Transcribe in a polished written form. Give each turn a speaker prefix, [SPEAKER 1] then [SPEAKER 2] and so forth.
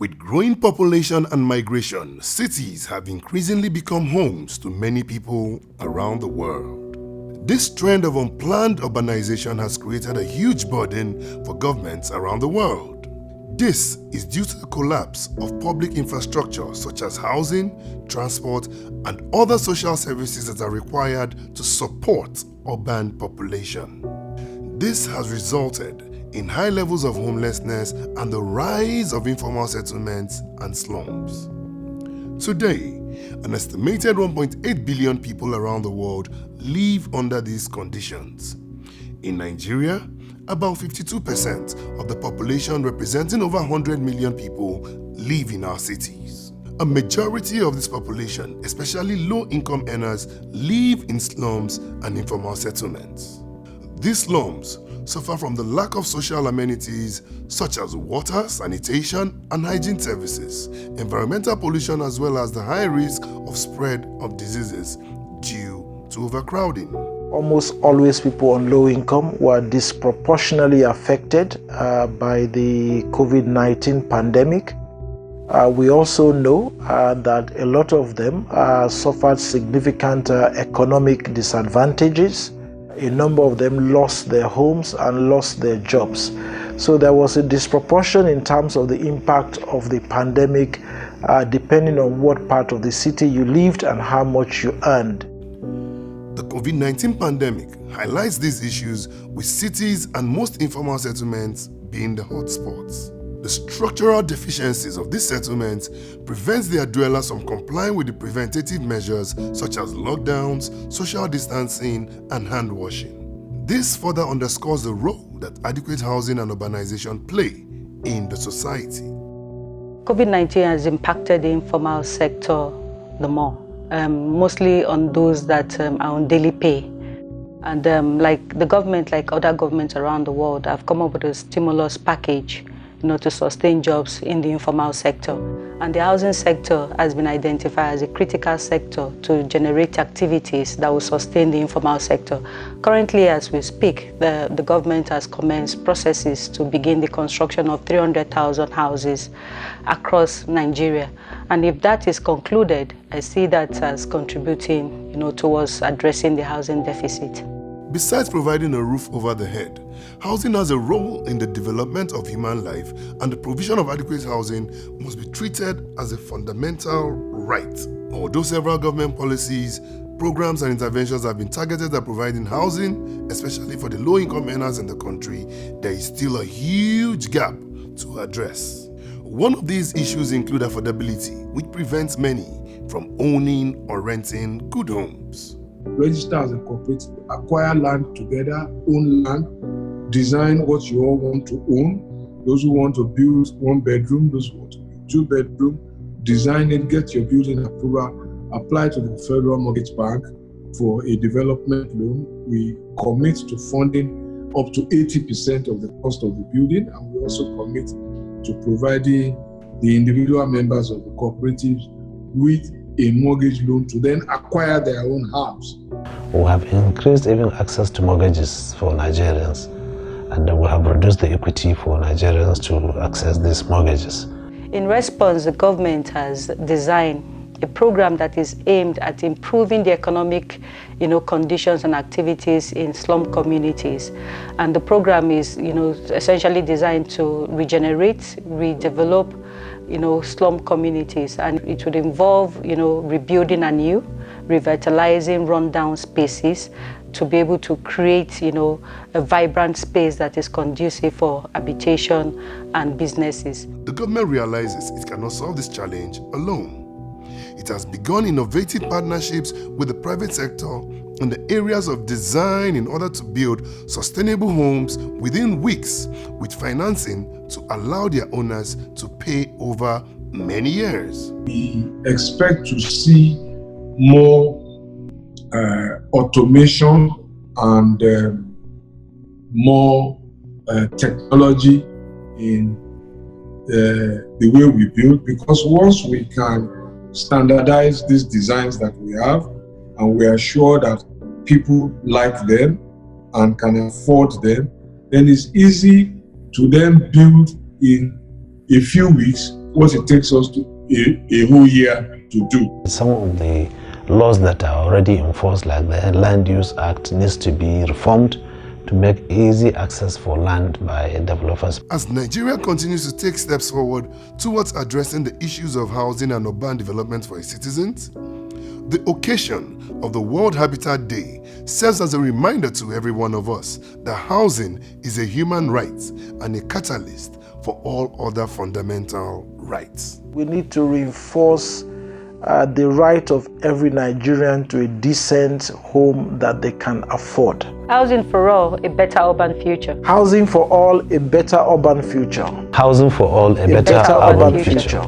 [SPEAKER 1] With growing population and migration, cities have increasingly become homes to many people around the world. This trend of unplanned urbanization has created a huge burden for governments around the world. This is due to the collapse of public infrastructure such as housing, transport, and other social services that are required to support urban population. This has resulted in high levels of homelessness and the rise of informal settlements and slums. Today, an estimated 1.8 billion people around the world live under these conditions. In Nigeria, about 52% of the population, representing over 100 million people, live in our cities. A majority of this population, especially low-income earners, live in slums and informal settlements. These slums suffer from the lack of social amenities such as water, sanitation, and hygiene services, environmental pollution, as well as the high risk of spread of diseases due to overcrowding.
[SPEAKER 2] Almost always people on low income were disproportionately affected by the COVID-19 pandemic. We also know that a lot of them suffered significant economic disadvantages. A number of them lost their homes and lost their jobs. So there was a disproportion in terms of the impact of the pandemic, depending on what part of the city you lived and how much you earned.
[SPEAKER 1] The COVID-19 pandemic highlights these issues, with cities and most informal settlements being the hotspots. The structural deficiencies of these settlements prevents their dwellers from complying with the preventative measures such as lockdowns, social distancing, and hand washing. This further underscores the role that adequate housing and urbanization play in the society.
[SPEAKER 3] COVID-19 has impacted the informal sector the more, mostly on those that are on daily pay. And like the government, like other governments around the world, have come up with a stimulus package to sustain jobs in the informal sector. And the housing sector has been identified as a critical sector to generate activities that will sustain the informal sector. Currently, as we speak, the government has commenced processes to begin the construction of 300,000 houses across Nigeria. And if that is concluded, I see that as contributing towards addressing the housing deficit.
[SPEAKER 1] Besides providing a roof over the head, housing has a role in the development of human life, and the provision of adequate housing must be treated as a fundamental right. Although several government policies, programs, and interventions have been targeted at providing housing, especially for the low-income earners in the country, there is still a huge gap to address. One of these issues includes affordability, which prevents many from owning or renting good homes.
[SPEAKER 4] Register as a cooperative, acquire land together, own land, design what you all want to own. Those who want to build 1 bedroom, those who want to build 2 bedroom, design it, get your building approval, apply to the Federal Mortgage Bank for a development loan. We commit to funding up to 80% of the cost of the building, and we also commit to providing the individual members of the cooperatives with a mortgage loan to then acquire their own house.
[SPEAKER 5] We have increased even access to mortgages for Nigerians, and we have reduced the equity for Nigerians to access these mortgages.
[SPEAKER 3] In response, the government has designed a program that is aimed at improving the economic conditions and activities in slum communities. And the program is essentially designed to regenerate, redevelop slum communities, and it would involve rebuilding anew, revitalizing rundown spaces to be able to create a vibrant space that is conducive for habitation and businesses.
[SPEAKER 1] The government realizes it cannot solve this challenge alone. It has begun innovative partnerships with the private sector in the areas of design in order to build sustainable homes within weeks, with financing to allow their owners to pay over many years.
[SPEAKER 4] We expect to see more automation and more technology in the way we build, because once we can standardize these designs that we have, and we are sure that people like them and can afford them, then it's easy to then build in a few weeks what it takes us to a whole year to do.
[SPEAKER 5] Some of the laws that are already enforced, like the Land Use Act, needs to be reformed to make easy access for land by developers.
[SPEAKER 1] As Nigeria continues to take steps forward towards addressing the issues of housing and urban development for its citizens, the occasion of the World Habitat Day serves as a reminder to every one of us that housing is a human right and a catalyst for all other fundamental rights.
[SPEAKER 2] We need to reinforce the right of every Nigerian to a decent home that they can afford.
[SPEAKER 3] Housing for all, a better urban future.
[SPEAKER 2] Housing for all, a better urban future.
[SPEAKER 5] Housing for all, a better urban future.